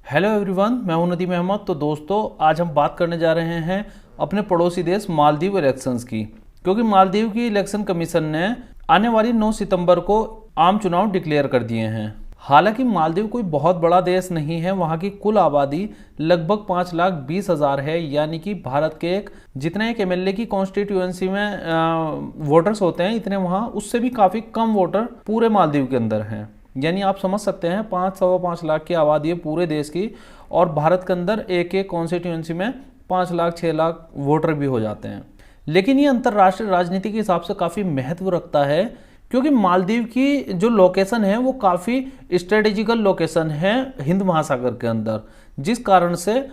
Hello everyone, मैं हूं नदीम अहमद। तो दोस्तों, आज हम बात करने जा रहे हैं अपने पड़ोसी देश मालदीव इलेक्शंस की, क्योंकि मालदीव की इलेक्शन कमीशन ने आने वाली 9 सितंबर को आम चुनाव डिक्लेयर कर दिए हैं। हालांकि मालदीव कोई बहुत बड़ा देश नहीं है, वहां की कुल आबादी लगभग 5,20,000 है, यानी कि भारत के जितने एक एमएलए की कॉन्स्टिट्यूएंसी में वोटर्स होते हैं, इतने वहां उससे भी काफ़ी कम वोटर पूरे मालदीव के अंदर हैं। यानी आप समझ सकते हैं 5-5 लाख की आबादी है पूरे देश की, और भारत के अंदर एक एक कॉन्स्टिट्यूएंसी में 5 लाख 6 लाख वोटर भी हो जाते हैं। लेकिन ये अंतर्राष्ट्रीय राजनीति के हिसाब से काफ़ी महत्व रखता है, क्योंकि मालदीव की जो लोकेशन है वो काफ़ी स्ट्रेटेजिकल लोकेशन है हिंद महासागर के अंदर, जिस कारण से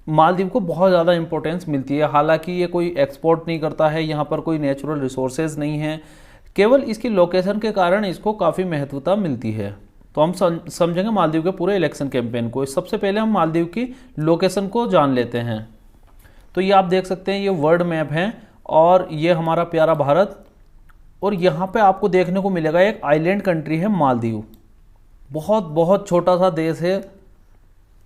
मालदीव को बहुत ज़्यादा इंपॉर्टेंस मिलती है। हालांकि ये कोई एक्सपोर्ट नहीं करता है, यहाँ पर कोई नेचुरल रिसोर्सेज नहीं है, केवल इसकी लोकेशन के कारण इसको काफ़ी महत्वता मिलती है। तो हम समझेंगे मालदीव के पूरे इलेक्शन कैंपेन को। सबसे पहले हम मालदीव की लोकेशन को जान लेते हैं। तो ये आप देख सकते हैं, ये वर्ल्ड मैप है और ये हमारा प्यारा भारत, और यहाँ पे आपको देखने को मिलेगा एक आइलैंड कंट्री है मालदीव। बहुत बहुत छोटा सा देश है।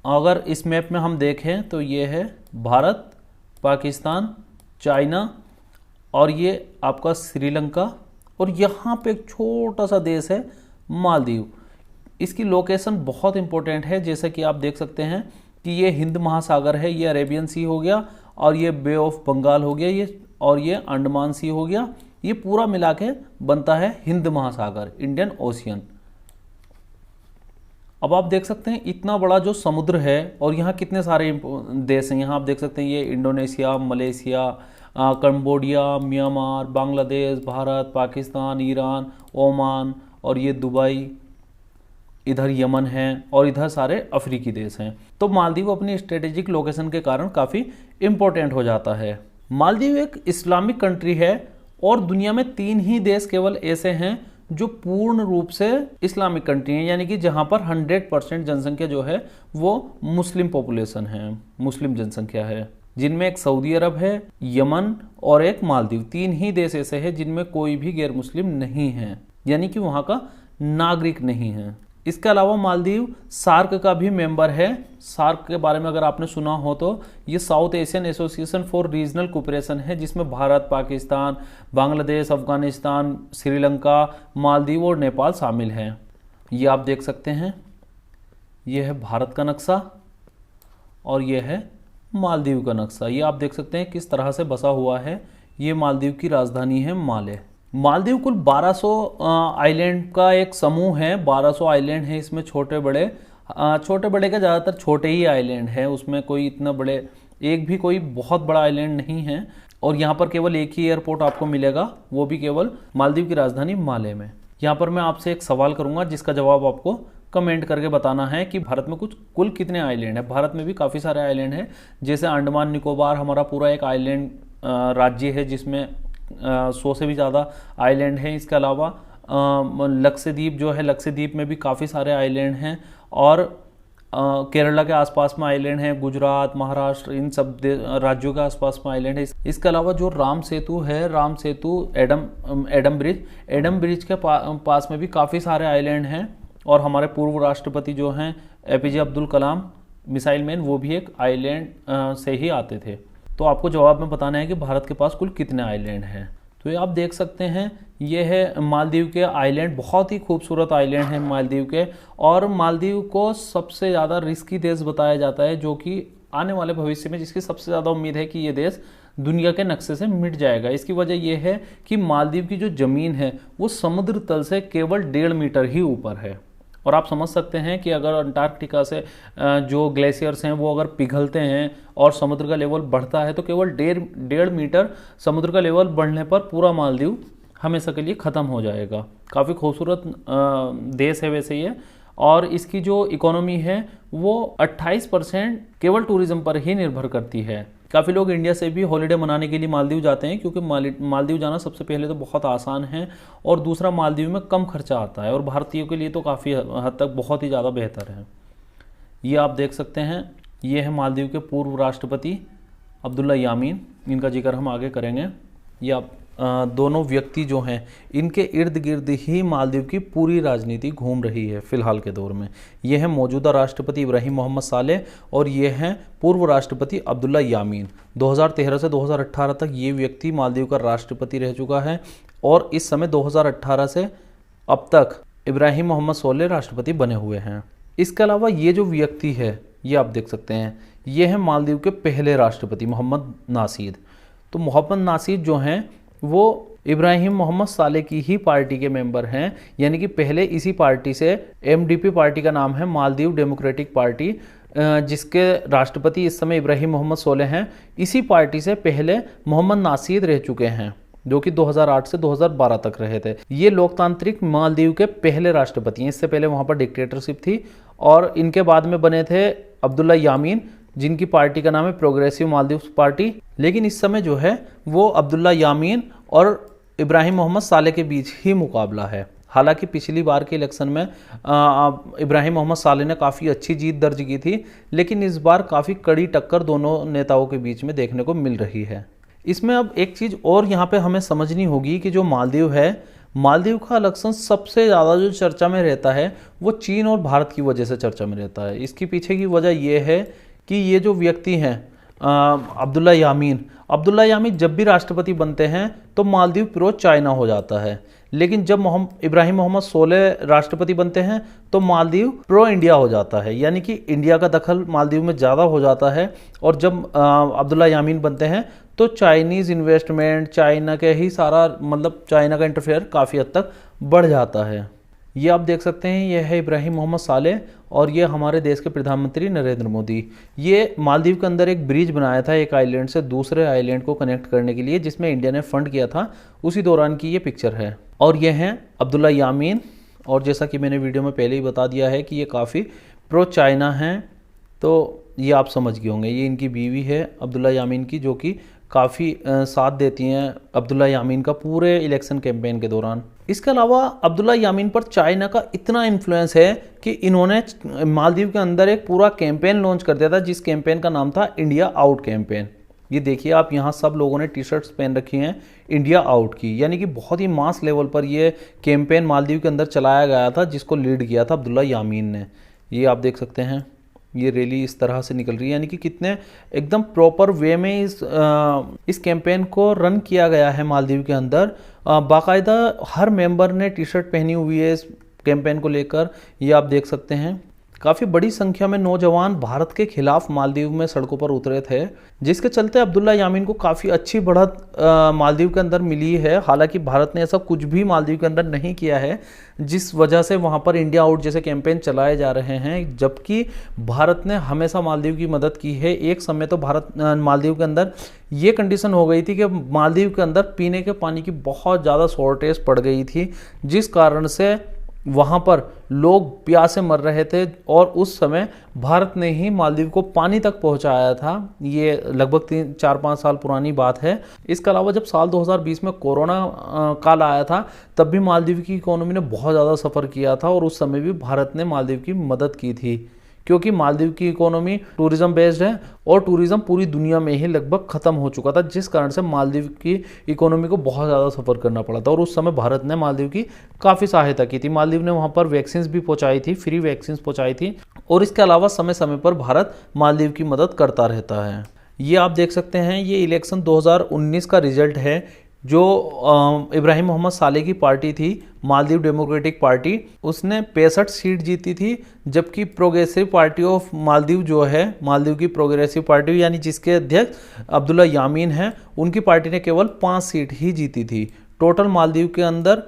अगर इस मैप में हम देखें तो ये है भारत, पाकिस्तान, चाइना और ये आपका श्रीलंका, और यहाँ पे एक छोटा सा देश है मालदीव। इसकी लोकेशन बहुत इंपॉर्टेंट है, जैसे कि आप देख सकते हैं कि ये हिंद महासागर है, ये अरेबियन सी हो गया, और ये बे ऑफ बंगाल हो गया, ये और ये अंडमान सी हो गया। ये पूरा मिला के बनता है हिंद महासागर, इंडियन ओशियन। अब आप देख सकते हैं इतना बड़ा जो समुद्र है, और यहाँ कितने सारे देश हैं। यहाँ आप देख सकते हैं ये Indonesia, Malaysia, Cambodia, Myanmar, Bangladesh, Bharat, Pakistan, Iran, Oman, और ये दुबई, इधर यमन है, और इधर सारे अफ्रीकी देश हैं। तो मालदीव अपनी स्ट्रेटेजिक लोकेशन के कारण काफ़ी इम्पोर्टेंट हो जाता है। मालदीव एक इस्लामिक कंट्री है, और दुनिया में 3 ही देश केवल ऐसे हैं जो पूर्ण रूप से इस्लामिक कंट्री हैं, यानी कि जहां पर 100% जनसंख्या जो है वो मुस्लिम पॉपुलेशन है, मुस्लिम जनसंख्या है, जिनमें एक सऊदी अरब है, यमन और एक मालदीव। 3 ही देश ऐसे हैं जिनमें कोई भी गैर मुस्लिम नहीं है, यानी कि वहां का नागरिक नहीं है। इसके अलावा मालदीव सार्क का भी मेंबर है। सार्क के बारे में अगर आपने सुना हो तो ये south Asian association for regional cooperation है, जिसमें भारत, पाकिस्तान, बांग्लादेश, अफगानिस्तान, श्रीलंका, मालदीव और नेपाल शामिल हैं। ये आप देख सकते हैं, ये है भारत का नक्शा और ये है मालदीव का नक्शा। ये आप देख सकते हैं किस तरह से बसा हुआ है। ये मालदीव की राजधानी है माले। मालदीव कुल 1200 आइलैंड का एक समूह है। 1200 आइलैंड है, इसमें छोटे बड़े का ज़्यादातर छोटे ही आइलैंड है, उसमें कोई इतना बड़े एक भी कोई बहुत बड़ा आइलैंड नहीं है। और यहाँ पर केवल एक ही एयरपोर्ट आपको मिलेगा, वो भी केवल मालदीव की राजधानी माले में। यहाँ पर मैं आपसे एक सवाल करूँगा जिसका जवाब आपको कमेंट करके बताना है कि भारत में कुल कितने आइलैंड है। भारत में भी काफ़ी सारे आइलैंड हैं, जैसे अंडमान निकोबार हमारा पूरा एक आइलैंड राज्य है, जिसमें 100 से भी ज़्यादा आइलैंड हैं। इसके अलावा लक्षद्वीप जो है, लक्षद्वीप में भी काफ़ी सारे आइलैंड हैं, और केरला के आसपास में आइलैंड हैं, गुजरात, महाराष्ट्र, इन सब राज्यों के आसपास में आइलैंड है। इसके अलावा जो राम सेतु है, राम सेतु एडम ब्रिज के पास में भी काफ़ी सारे आइलैंड हैं। और हमारे पूर्व राष्ट्रपति जो हैं APJ Abdul Kalam, missile man, वो भी एक आइलैंड से ही आते थे। तो आपको जवाब में बताना है कि भारत के पास कुल कितने आइलैंड हैं। तो ये आप देख सकते हैं, ये है मालदीव के आइलैंड। बहुत ही खूबसूरत आइलैंड हैं मालदीव के, और मालदीव को सबसे ज़्यादा रिस्की देश बताया जाता है, जो कि आने वाले भविष्य में जिसकी सबसे ज़्यादा उम्मीद है कि ये देश दुनिया के नक्शे से मिट जाएगा। इसकी वजह यह है कि मालदीव की जो ज़मीन है वो समुद्र तल से केवल 1.5 मीटर ही ऊपर है। और आप समझ सकते हैं कि अगर अंटार्कटिका से जो ग्लेशियर्स हैं वो अगर पिघलते हैं और समुद्र का लेवल बढ़ता है, तो केवल 1.5 मीटर समुद्र का लेवल बढ़ने पर पूरा मालदीव हमेशा के लिए ख़त्म हो जाएगा। काफ़ी खूबसूरत देश है वैसे ये, और इसकी जो इकोनॉमी है वो 28% केवल टूरिज्म पर ही निर्भर करती है। काफ़ी लोग इंडिया से भी हॉलिडे मनाने के लिए मालदीव जाते हैं, क्योंकि मालदीव जाना सबसे पहले तो बहुत आसान है, और दूसरा मालदीव में कम खर्चा आता है, और भारतीयों के लिए तो काफ़ी हद तक बहुत ही ज़्यादा बेहतर है। ये आप देख सकते हैं, ये है मालदीव के पूर्व राष्ट्रपति अब्दुल्ला यामीन, इनका जिक्र हम आगे करेंगे। ये आप दोनों व्यक्ति जो हैं इनके इर्द गिर्द ही मालदीव की पूरी राजनीति घूम रही है फिलहाल के दौर में। ये हैं मौजूदा राष्ट्रपति इब्राहिम मोहम्मद सालेह और ये हैं पूर्व राष्ट्रपति अब्दुल्ला यामीन। 2013 से 2018 तक ये व्यक्ति मालदीव का राष्ट्रपति रह चुका है और इस समय 2018 से अब तक इब्राहिम मोहम्मद सोलेह राष्ट्रपति बने हुए हैं। इसके अलावा ये जो व्यक्ति है ये आप देख सकते हैं, ये है मालदीव के पहले राष्ट्रपति मोहम्मद नासीद। तो मोहम्मद नासीद जो हैं वो इब्राहिम मोहम्मद सालेह की ही पार्टी के मेंबर हैं, यानी कि पहले इसी पार्टी से, एमडीपी पार्टी का नाम है मालदीव डेमोक्रेटिक पार्टी, जिसके राष्ट्रपति इस समय इब्राहिम मोहम्मद सोलेह हैं। इसी पार्टी से पहले मोहम्मद नासीद रह चुके हैं जो कि 2008 से 2012 तक रहे थे। ये लोकतांत्रिक मालदीव के पहले राष्ट्रपति हैं। इससे पहले वहाँ पर डिक्टेटरशिप थी और इनके बाद में बने थे अब्दुल्ला यामीन, जिनकी पार्टी का नाम है प्रोग्रेसिव मालदीव पार्टी। लेकिन इस समय जो है वो अब्दुल्ला यामीन और इब्राहिम मोहम्मद सालेह के बीच ही मुकाबला है। हालांकि पिछली बार के इलेक्शन में इब्राहिम मोहम्मद सालेह ने काफ़ी अच्छी जीत दर्ज की थी, लेकिन इस बार काफ़ी कड़ी टक्कर दोनों नेताओं के बीच में देखने को मिल रही है। इसमें अब एक चीज़ और यहाँ पे हमें समझनी होगी कि जो मालदीव है, मालदीव का इलेक्शन सबसे ज़्यादा जो चर्चा में रहता है वो चीन और भारत की वजह से चर्चा में रहता है। इसकी पीछे की वजह यह है कि ये जो व्यक्ति हैं अब्दुल्ला यामीन जब भी राष्ट्रपति बनते हैं तो मालदीव प्रो चाइना हो जाता है, लेकिन जब इब्राहिम मोहम्मद सोलेह राष्ट्रपति बनते हैं तो मालदीव प्रो इंडिया हो जाता है, यानी कि इंडिया का दखल मालदीव में ज़्यादा हो जाता है। और जब अब्दुल्ला यामीन बनते हैं तो चाइनीज़ इन्वेस्टमेंट, चाइना के ही सारा मतलब चाइना का इंटरफेयर काफ़ी हद तक बढ़ जाता है। ये आप देख सकते हैं, ये है इब्राहिम मोहम्मद सालेह और ये हमारे देश के प्रधानमंत्री नरेंद्र मोदी। ये मालदीव के अंदर एक ब्रिज बनाया था एक आइलैंड से दूसरे आइलैंड को कनेक्ट करने के लिए, जिसमें इंडिया ने फंड किया था, उसी दौरान की ये पिक्चर है। और ये हैं अब्दुल्ला यामीन, और जैसा कि मैंने वीडियो में पहले ही बता दिया है कि ये काफ़ी प्रो चाइना हैं, तो ये आप समझ गए होंगे। ये इनकी बीवी है अब्दुल्ला यामीन की, जो कि काफ़ी साथ देती हैं अब्दुल्ला यामीन का पूरे इलेक्शन कैंपेन के दौरान। इसके अलावा अब्दुल्ला यामीन पर चाइना का इतना इन्फ्लुएंस है कि इन्होंने मालदीव के अंदर एक पूरा कैंपेन लॉन्च कर दिया था, जिस कैंपेन का नाम था इंडिया आउट कैंपेन। ये देखिए आप, यहाँ सब लोगों ने टी शर्ट्स पहन रखी हैं इंडिया आउट की, यानी कि बहुत ही मास लेवल पर ये कैंपेन मालदीव के अंदर चलाया गया था, जिसको लीड किया था अब्दुल्ला यामीन ने। ये आप देख सकते हैं, ये रैली इस तरह से निकल रही है, यानी कि कितने एकदम प्रॉपर वे में इस कैंपेन को रन किया गया है मालदीव के अंदर। बाकायदा हर मेंबर ने टी शर्ट पहनी हुई है इस कैंपेन को लेकर। ये आप देख सकते हैं, काफ़ी बड़ी संख्या में नौजवान भारत के खिलाफ मालदीव में सड़कों पर उतरे थे, जिसके चलते अब्दुल्ला यामीन को काफ़ी अच्छी बढ़त मालदीव के अंदर मिली है। हालांकि भारत ने ऐसा कुछ भी मालदीव के अंदर नहीं किया है, जिस वजह से वहाँ पर इंडिया आउट जैसे कैंपेन चलाए जा रहे हैं, जबकि भारत ने हमेशा मालदीव की मदद की है। एक समय तो मालदीव के अंदर ये कंडीशन हो गई थी कि मालदीव के अंदर पीने के पानी की बहुत ज़्यादा शॉर्टेज पड़ गई थी, जिस कारण से वहाँ पर लोग प्यासे मर रहे थे, और उस समय भारत ने ही मालदीव को पानी तक पहुँचाया था। ये लगभग 4-5 साल पुरानी बात है। इसके अलावा जब साल 2020 में कोरोना काल आया था, तब भी मालदीव की इकोनॉमी ने बहुत ज़्यादा सफ़र किया था, और उस समय भी भारत ने मालदीव की मदद की थी, क्योंकि मालदीव की इकोनॉमी टूरिज़्म बेस्ड है और टूरिज़्म पूरी दुनिया में ही लगभग ख़त्म हो चुका था, जिस कारण से मालदीव की इकोनॉमी को बहुत ज़्यादा सफ़र करना पड़ा था। और उस समय भारत ने मालदीव की काफ़ी सहायता की थी। मालदीव ने वहाँ पर वैक्सीन भी पहुँचाई थी, फ्री वैक्सीन पहुँचाई थी, और इसके अलावा समय समय पर भारत मालदीव की मदद करता रहता है। ये आप देख सकते हैं, ये इलेक्शन 2019 का रिजल्ट है। जो इब्राहिम मोहम्मद सालेह की पार्टी थी, मालदीव डेमोक्रेटिक पार्टी, उसने 65 सीट जीती थी, जबकि प्रोग्रेसिव पार्टी ऑफ मालदीव जो है, मालदीव की प्रोग्रेसिव पार्टी यानी जिसके अध्यक्ष अब्दुल्ला यामीन हैं, उनकी पार्टी ने केवल 5 सीट ही जीती थी। टोटल मालदीव के अंदर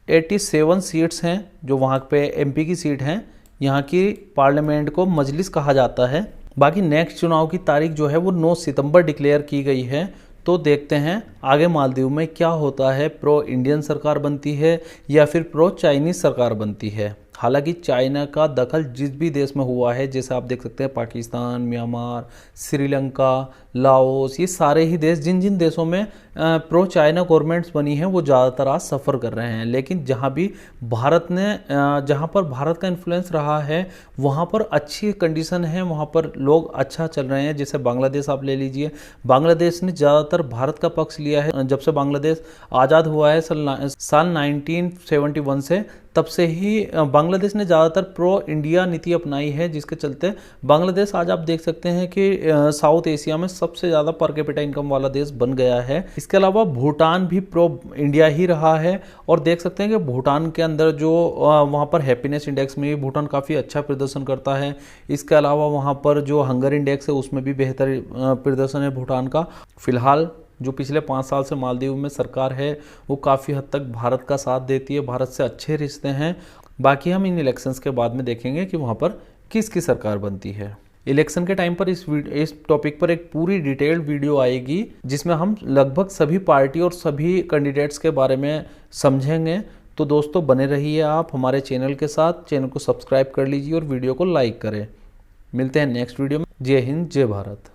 87 सीट्स हैं, जो वहाँ पे एमपी की सीट हैं। यहाँ की पार्लियामेंट को मजलिस कहा जाता है। बाकी नेक्स्ट चुनाव की तारीख जो है वो 9 सितंबर डिक्लेयर की गई है। तो देखते हैं आगे मालदीव में क्या होता है, प्रो इंडियन सरकार बनती है या फिर प्रो चाइनीज़ सरकार बनती है। हालांकि चाइना का दखल जिस भी देश में हुआ है, जैसे आप देख सकते हैं पाकिस्तान, म्यांमार, श्रीलंका, लाओस, ये सारे ही देश जिन जिन देशों में प्रो चाइना गवर्नमेंट्स बनी हैं वो ज़्यादातर आज सफ़र कर रहे हैं। लेकिन जहाँ भी भारत ने जहाँ पर भारत का इन्फ्लुएंस रहा है वहाँ पर अच्छी कंडीशन है, वहाँ पर लोग अच्छा चल रहे हैं। जैसे बांग्लादेश आप ले लीजिए, बांग्लादेश ने ज़्यादातर भारत का पक्ष लिया है। जब से बांग्लादेश आज़ाद हुआ है साल 1971 से, तब से ही बांग्लादेश ने ज़्यादातर प्रो इंडिया नीति अपनाई है, जिसके चलते बांग्लादेश आज आप देख सकते हैं कि साउथ एशिया में सबसे ज़्यादा पर कैपिटा इनकम वाला देश बन गया है। इसके अलावा भूटान भी प्रो इंडिया ही रहा है, और देख सकते हैं कि भूटान के अंदर जो वहाँ पर हैप्पीनेस इंडेक्स में भी भूटान काफ़ी अच्छा प्रदर्शन करता है। इसके अलावा वहाँ पर जो हंगर इंडेक्स है उसमें भी बेहतर प्रदर्शन है भूटान का। फिलहाल जो पिछले 5 साल से मालदीव में सरकार है वो काफ़ी हद तक भारत का साथ देती है, भारत से अच्छे रिश्ते हैं। बाकी हम इन इलेक्शंस के बाद में देखेंगे कि वहाँ पर किसकी सरकार बनती है। इलेक्शन के टाइम पर इस टॉपिक पर एक पूरी डिटेल्ड वीडियो आएगी, जिसमें हम लगभग सभी पार्टी और सभी कैंडिडेट्स के बारे में समझेंगे। तो दोस्तों बने रहिए आप हमारे चैनल के साथ, चैनल को सब्सक्राइब कर लीजिए और वीडियो को लाइक करें। मिलते हैं नेक्स्ट वीडियो में। जय हिंद, जय भारत।